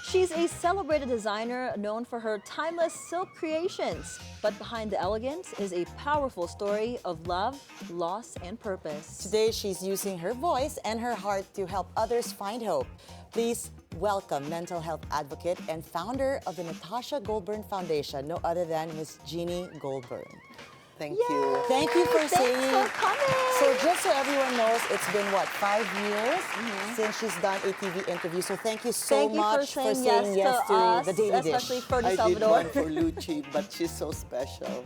She's a celebrated designer known for her timeless silk creations. But behind the elegance is a powerful story of love, loss, and purpose. Today, she's using her voice and her heart to help others find hope. Please welcome mental health advocate and founder of the Natasha Goldburn Foundation, no other than Miss Jeannie Goldburn. Thank Yay! you. Thank you for Thanks saying. for coming. So just so everyone knows, it's been what, 5 years since she's done a TV interview. So thank you so Thank you much for saying yes to us, the Daily especially Dish. for I did Salvador. one for Lucci, but she's so special.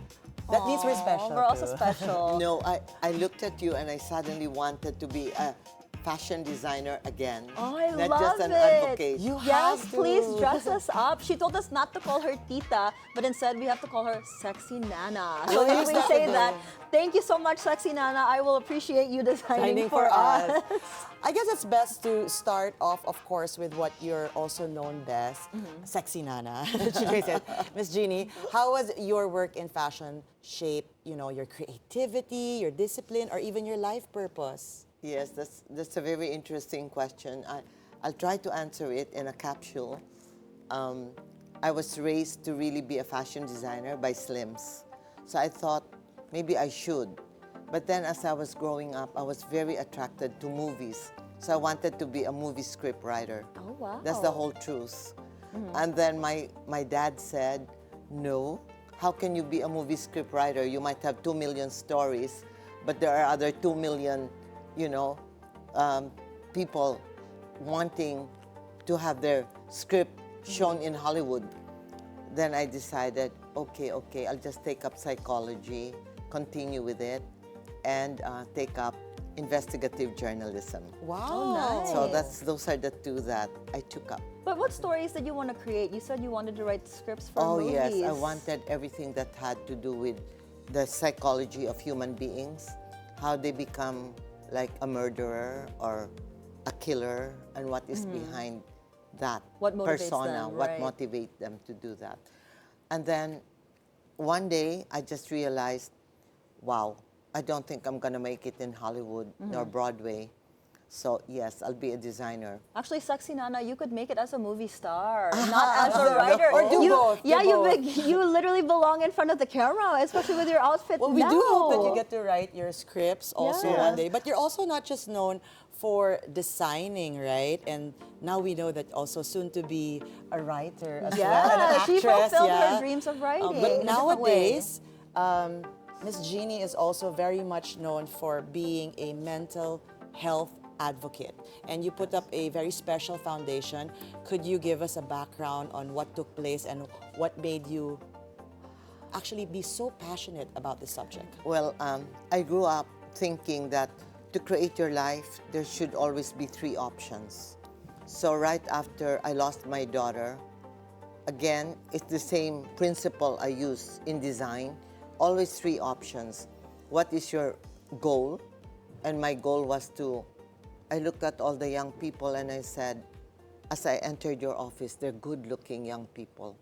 That means we're special. We're also too. special. No, I looked at you and I suddenly wanted to be a fashion designer again. Oh, I not love just an it. advocate. You Yes, have to. please dress us up. She told us not to call her tita, but instead we have to call her Sexy Nana. So We'll if use we that say again. that, thank you so much, Sexy Nana. I will appreciate you designing for us. I guess it's best to start off, of course, with what you're also known best, Sexy Nana. Miss Jeannie, how was your work in fashion shape, your creativity, your discipline, or even your life purpose? Yes, that's a very interesting question. I'll try to answer it in a capsule. I was raised to really be a fashion designer by Slims. So I thought maybe I should. But then as I was growing up, I was very attracted to movies. So I wanted to be a movie script writer. Oh, wow. That's the whole truth. And then my dad said, no, how can you be a movie script writer? You might have 2 million stories, but there are other 2 million people wanting to have their script shown in Hollywood. Then I decided, okay, I'll just take up psychology, continue with it, and take up investigative journalism. Wow. Oh, nice. So those are the two that I took up. But what stories did you want to create? You said you wanted to write scripts for Oh movies. yes, I wanted everything that had to do with the psychology of human beings, how they become like a murderer or a killer, and what is behind that What motivates persona, them, what right. motivates them to do that. And then one day I just realized, wow, I don't think I'm gonna make it in Hollywood or Broadway. So yes, I'll be a designer. Actually, Sexy Nana, you could make it as a movie star, not as a writer. Or do both, do Yeah, both. you literally belong in front of the camera, especially with your outfit Well, we now. do hope that you get to write your scripts also Yeah. one day. But you're also not just known for designing, right? And now we know that also soon to be a writer as well, and an Yeah, she actress. fulfilled yeah. her dreams of writing. But in a different nowadays, Miss Jeannie is also very much known for being a mental health advocate. And you put up a very special foundation. Could you give us a background on what took place and what made you actually be so passionate about this subject? Well, I grew up thinking that to create your life, there should always be 3 options. So right after I lost my daughter, again, it's the same principle I use in design, always 3 options. What is your goal? And my goal was I looked at all the young people and I said, as I entered your office, they're good-looking young people.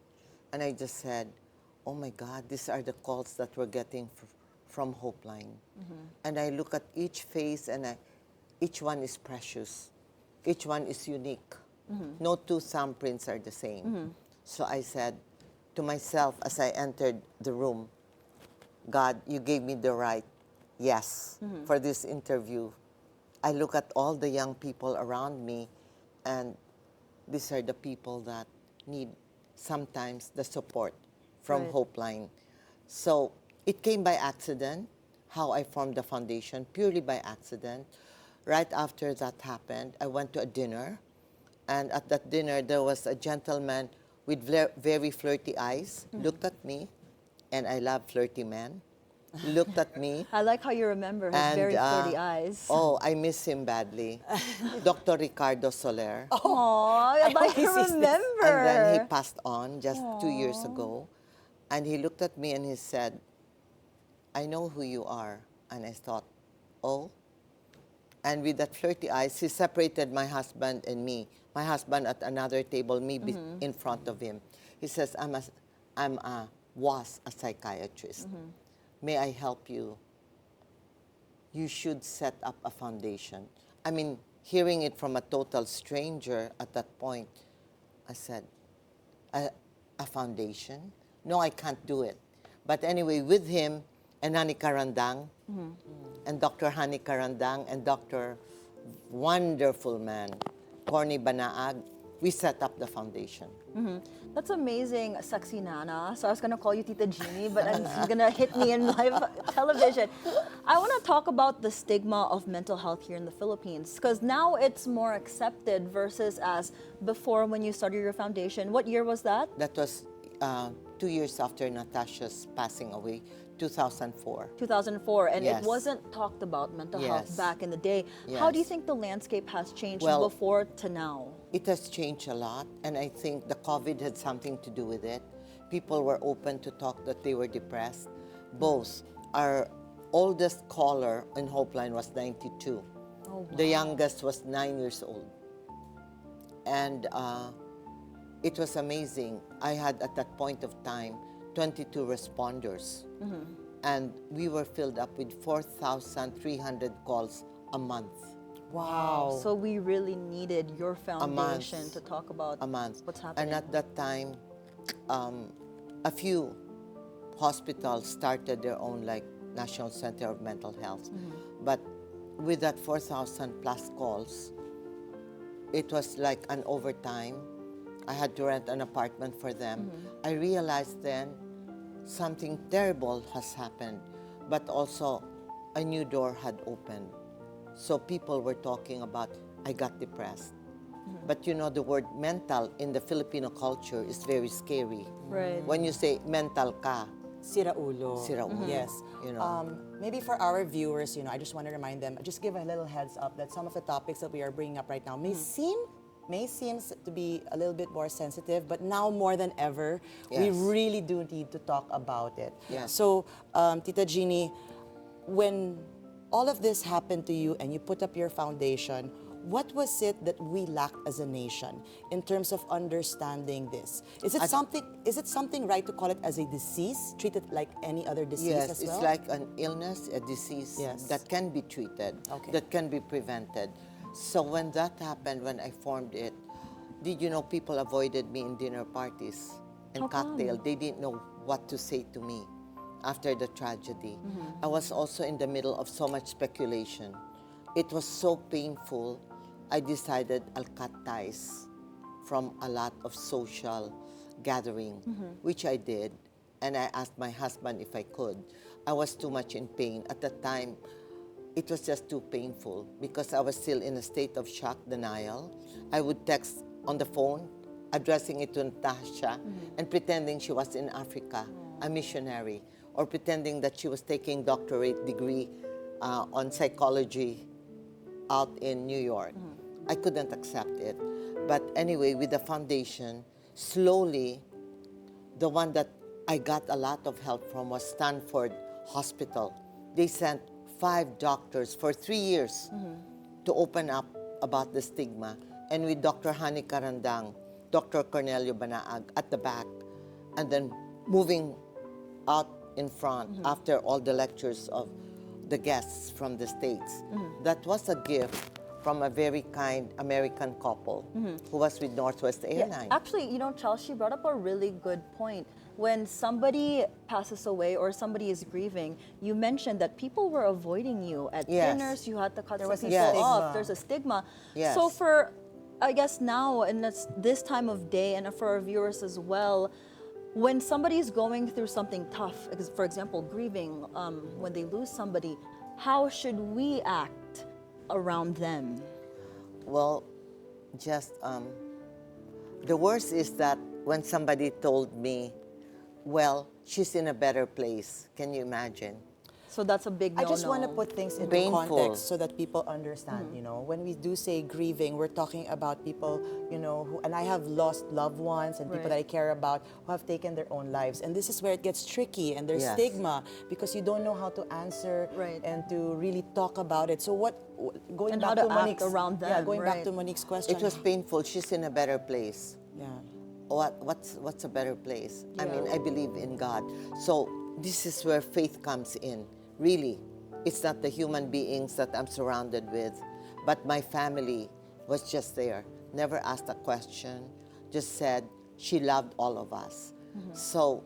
And I just said, oh my God, these are the calls that we're getting from Hopeline. And I look at each face and each one is precious. Each one is unique. No 2 thumbprints are the same. So I said to myself as I entered the room, God, you gave me the right yes for this interview. I look at all the young people around me, and these are the people that need sometimes the support from Right. Hopeline. So it came by accident, how I formed the foundation, purely by accident. Right after that happened, I went to a dinner, and at that dinner, there was a gentleman with very flirty eyes, looked at me, and I love flirty men, looked at me. I like how you remember his And, very flirty eyes. Oh, I miss him badly. Dr. Ricardo Soler. Aww, I can remember. And then he passed on just 2 years ago. And he looked at me and he said, I know who you are. And I thought, oh. And with that flirty eyes, he separated my husband and me. My husband at another table, me in front of him. He says, was a psychiatrist. May I help you? You should set up a foundation. I mean, hearing it from a total stranger at that point, I said, a foundation? No, I can't do it. But anyway, with him and Hani Karandang, and Dr. Hani Karandang and Dr. Wonderful man, Corny Banaag, we set up the foundation. That's amazing, sexy Nana. So I was gonna call you Tita Jeannie, but you're gonna hit me in live television. I want to talk about the stigma of mental health here in the Philippines, because now it's more accepted versus as before when you started your foundation. What year was that? That was 2 years after Natasha's passing away, 2004. 2004, and Yes. it wasn't talked about mental health Yes. back in the day. How do you Yes. think the landscape has changed Well, before to now? It has changed a lot, and I think the COVID had something to do with it. People were open to talk that they were depressed. Both. Our oldest caller in Hopeline was 92. Oh, The youngest was 9 years old. And it was amazing. I had, at that point of time, 22 responders. And we were filled up with 4,300 calls a month. Wow. So we really needed your foundation month. to talk about A month. what's happening. And at that time, a few hospitals started their own, like National Center of Mental Health. But with that 4,000 plus calls, it was like an overtime. I had to rent an apartment for them. I realized then something terrible has happened, but also a new door had opened. So people were talking about, I got depressed. But you know, the word mental in the Filipino culture is very scary. Right. When you say mental ka, Sira ulo. Sira ulo. Yes. You know. Maybe for our viewers, I just want to remind them, just give a little heads up that some of the topics that we are bringing up right now may seem to be a little bit more sensitive, but now more than ever, we Yes. really do need to talk about it. Yes. So, Tita Jeannie, when all of this happened to you and you put up your foundation, what was it that we lacked as a nation in terms of understanding this? Is it something right to call it as a disease, treat it like any other disease yes, as it's well? like an illness, a disease Yes. that can be treated, Okay. that can be prevented. So when that happened, when I formed it, did you know people avoided me in dinner parties and How come? cocktail? They didn't know what to say to me after the tragedy. I was also in the middle of so much speculation. It was so painful. I decided I'll cut ties from a lot of social gathering, which I did. And I asked my husband if I could. I was too much in pain. At the time, it was just too painful because I was still in a state of shock, denial. I would text on the phone, addressing it to Natasha, and pretending she was in Africa, a missionary, or pretending that she was taking doctorate degree on psychology out in New York. I couldn't accept it. But anyway, with the foundation, slowly, the one that I got a lot of help from was Stanford Hospital. They sent 5 doctors for 3 years to open up about the stigma. And with Dr. Hani Karandang, Dr. Cornelio Banaag at the back, and then moving out in front after all the lectures of the guests from the States. That was a gift from a very kind American couple who was with Northwest Airlines. Actually, Charles, she brought up a really good point. When somebody passes away or somebody is grieving, you mentioned that people were avoiding you at Yes. dinners. You had to cut some was a people Yes. off. stigma. There's a stigma. Yes. So for, I guess now, in this time of day, and for our viewers as well, when somebody's going through something tough, for example, grieving, when they lose somebody, how should we act around them? Well, just the worst is that when somebody told me, well, she's in a better place. Can you imagine? So that's a big no-no. I just want to put things into Painful. context so that people understand, When we do say grieving, we're talking about people, who, and I have lost loved ones and people Right. that I care about who have taken their own lives. And this is where it gets tricky and there's Yes. stigma because you don't know how to answer Right. and to really talk about it. So going And back how to to act Monique's, around them, going right. back to Monique's question. It was painful. She's in a better place. yeah. What's a better place? I mean, Yeah. I believe in God. So this is where faith comes in. Really, it's not the human beings that I'm surrounded with, but my family was just there. Never asked a question, just said she loved all of us. So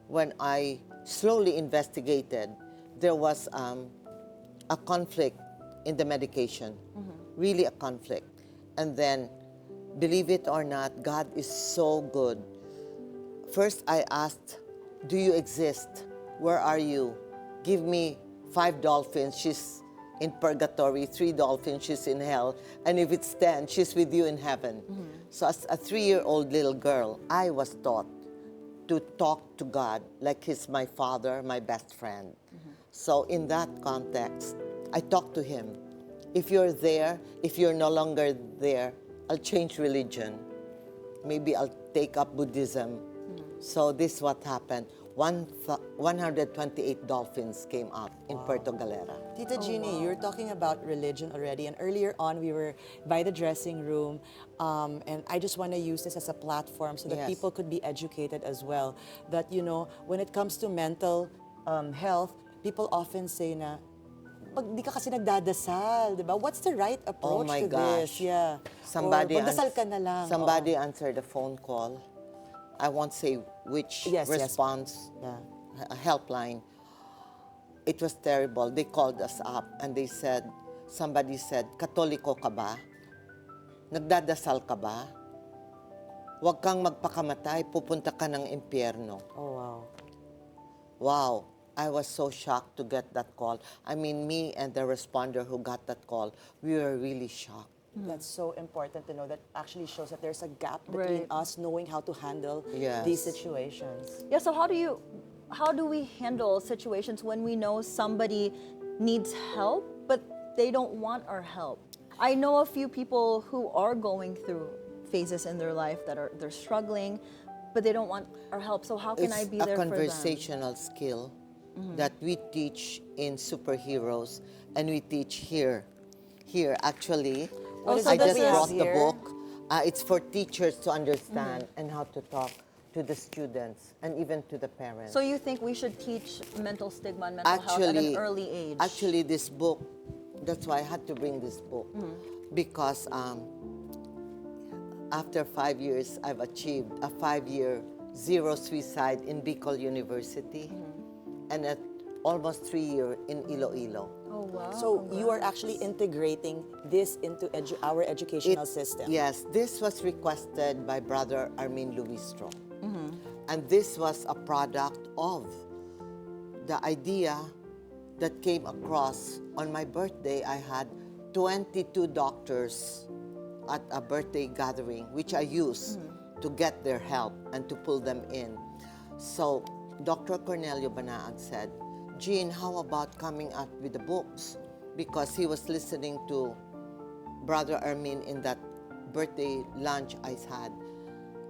when I slowly investigated, there was a conflict in the medication, really a conflict. And then, believe it or not, God is so good. First, I asked, do you exist? Where are you? Give me 5 dolphins, she's in purgatory, 3 dolphins, she's in hell, and if it's 10, she's with you in heaven. So as a 3-year-old little girl, I was taught to talk to God like He's my father, my best friend. So in that context, I talked to Him. If you're there, if you're no longer there, I'll change religion. Maybe I'll take up Buddhism. So this is what happened. 128 dolphins came out in Puerto Galera. Tita Jeannie, you're talking about religion already, and earlier on we were by the dressing room, and I just want to use this as a platform so that Yes. people could be educated as well. That, you know, when it comes to mental health, people often say na, pag di ka kasi nagdadasal, di ba? What's the right approach Oh my to gosh. this? Yeah. Somebody, Or magdasal ka na lang. somebody answered the phone call. I won't say which Yes, yes. response, Yeah. a helpline. It was terrible. They called us up and they said, somebody said, Katoliko ka ba? Nagdadasal ka ba? Huwag kang magpakamatay, pupunta ka ng impyerno. Oh, wow. Wow, I was so shocked to get that call. I mean, me and the responder who got that call, we were really shocked. That's so important to know. That actually shows that there's a gap between Right. us knowing how to handle Yes. these situations. Yeah, so how do we handle situations when we know somebody needs help, but they don't want our help? I know a few people who are going through phases in their life that they're struggling, but they don't want our help. So how can I be It's there a for them? conversational skill that we teach in Superheroes and we teach here. Here, actually, What is I it that just we have brought the here? book. It's for teachers to understand and how to talk to the students and even to the parents. So you think we should teach mental stigma and mental health at an early age? Actually, this book, that's why I had to bring this book. Because after 5 years, I've achieved a 5-year zero suicide in Bicol University and at almost 3 years in Iloilo. Oh wow. So you are actually integrating this into our educational system. Yes, this was requested by Brother Armin Luistro. And this was a product of the idea that came across on my birthday. I had 22 doctors at a birthday gathering, which I used to get their help and to pull them in. So Dr. Cornelio Banaan said, Jean, how about coming up with the books? Because he was listening to Brother Armin in that birthday lunch I had.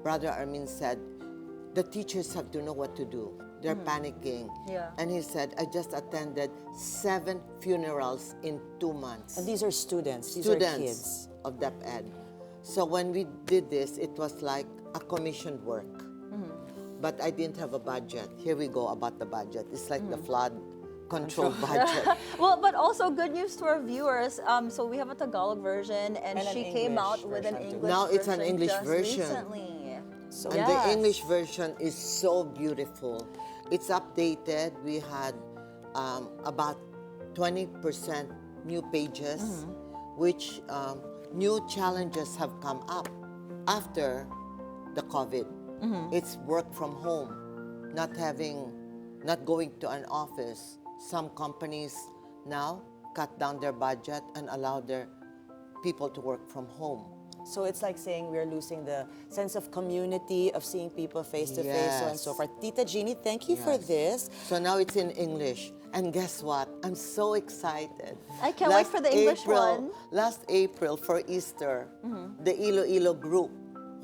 Brother Armin said, the teachers have to know what to do. They're panicking. Yeah. And he said, I just attended 7 funerals in 2 months. And these are students. These are kids. Of Dep Ed. So when we did this, it was like a commissioned work. But I didn't have a budget. Here we go about the budget. It's like the flood control budget. Well, but also good news to our viewers. So we have a Tagalog version, and And an she came English out with an version too. English Now it's an version English just version. recently. So And the English version is so beautiful. It's updated. We had about 20% new pages, which new challenges have come up after the COVID. It's work from home, not going to an office. Some companies now cut down their budget and allow their people to work from home. So it's like saying we're losing the sense of community, of seeing people face to face, so on and so Yes. forth. Tita Jeannie, thank you for Yes. this. So now it's in English. And guess what? I'm so excited. I can't wait for the English one. Last April for Easter, the Iloilo group,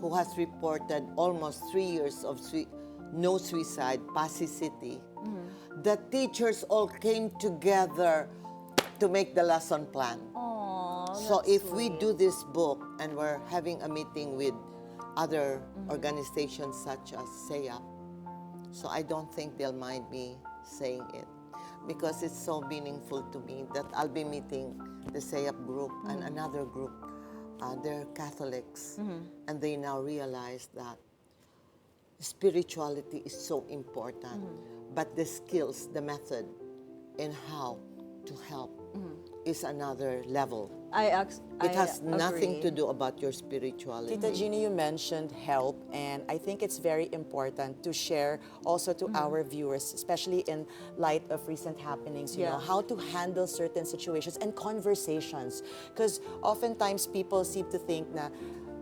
who has reported almost 3 years of no suicide, Pasig City, the teachers all came together to make the lesson plan. Aww, So that's if we sweet. do this book and we're having a meeting with other organizations such as SEAP, so I don't think they'll mind me saying it because it's so meaningful to me that I'll be meeting the SEAP group and another group they're Catholics, and they now realize that spirituality is so important, but the skills, the method, and how to help is another level. It has nothing agree. to do about your spirituality. Tita Jeannie, you mentioned help, and I think it's very important to share also to our viewers, especially in light of recent happenings, you know, how to handle certain situations and conversations. Because oftentimes people seem to think na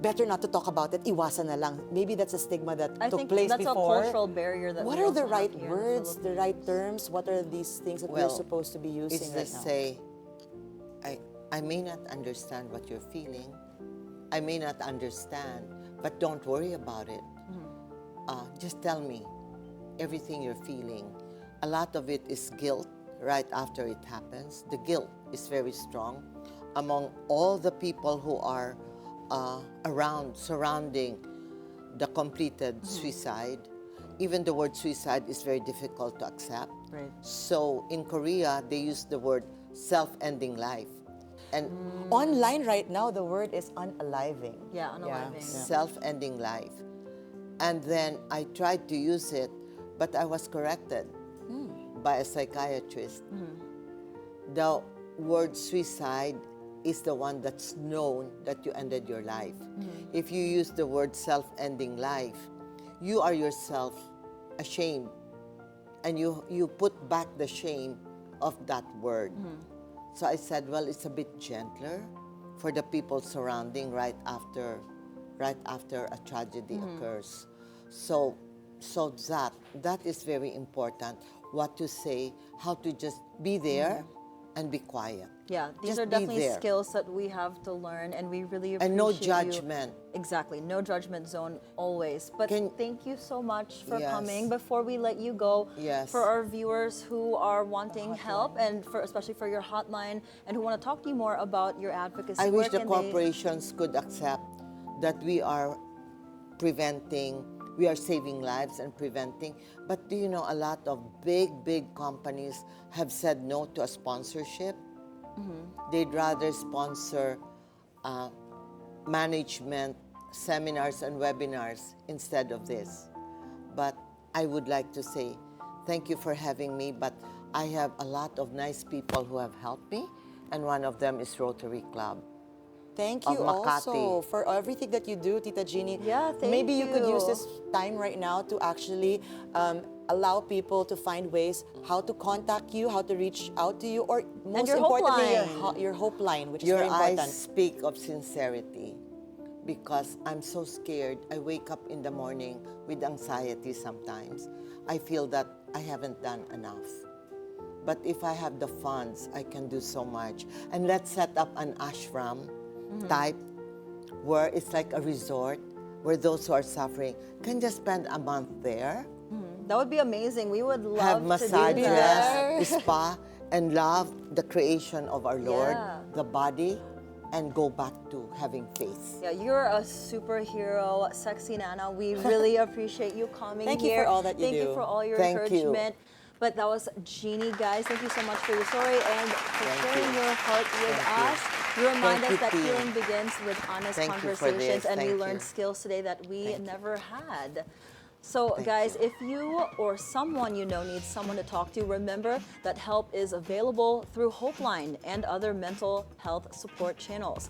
better not to talk about it, iwasan na lang. Maybe that's a stigma that I took think place that's before. a cultural barrier that What we are the also right have here in the words, the Philippines. right terms? What are these things that we're supposed to be using it's right just now? say, I may not understand what you're feeling. I may not understand, but don't worry about it. Just tell me everything you're feeling. A lot of it is guilt right after it happens. The guilt is very strong among all the people who are surrounding the completed suicide. Even the word suicide is very difficult to accept. Right. So in Korea, they use the word self-ending life. And Online right now, the word is unaliving. Yeah, unaliving. self-ending life. And then I tried to use it, but I was corrected by a psychiatrist. The word suicide is the one that's known that you ended your life. If you use the word self-ending life, you are yourself ashamed, and you put back the shame of that word. So I said, well, it's a bit gentler for the people surrounding right after a tragedy occurs. So that is very important. What to say, how to just be there and be quiet. Yeah, these Just are be definitely there. skills that we have to learn, and we really appreciate And no you. judgment. Exactly, no judgment zone always. But thank you so much for Yes. coming. Before we let you go, Yes. for our viewers who are wanting help, and especially for your hotline, and who want to talk to you more about your advocacy, I where wish the can they- corporations could accept that we are saving lives and preventing. But do you know, a lot of big companies have said no to a sponsorship. They'd rather sponsor management seminars and webinars instead of this. But I would like to say thank you for having me, but I have a lot of nice people who have helped me, and one of them is Rotary Club. Thank Of you also Makati. for everything that you do, Tita Jeannie. Yeah, thank Maybe you could use you. this time right now to actually allow people to find ways how to contact you, how to reach out to you, or most your hope importantly, line. your hope line, which is Your very important. eyes speak of sincerity, because I'm so scared. I wake up in the morning with anxiety sometimes. I feel that I haven't done enough. But if I have the funds, I can do so much. And let's set up an ashram type, where it's like a resort, where those who are suffering can just spend a month there, That would be amazing. We would love have to do massages, that. spa, and love the creation of our Lord, Yeah. the body, and go back to having faith. Yeah, you're a superhero, Sexy Nana. We really appreciate you coming Thank you here. for all that you Thank you do. for all your Thank you. encouragement. But that was Jeannie, guys. Thank you so much for your story and for Thank sharing you. your heart with Thank you. us. You remind Thank us you, that team. healing begins with honest Thank you for conversations, this. and we Thank learned you. skills today that we Thank you. never had. So, Thank guys, you. if you or someone you know needs someone to talk to, remember that help is available through Hopeline and other mental health support channels.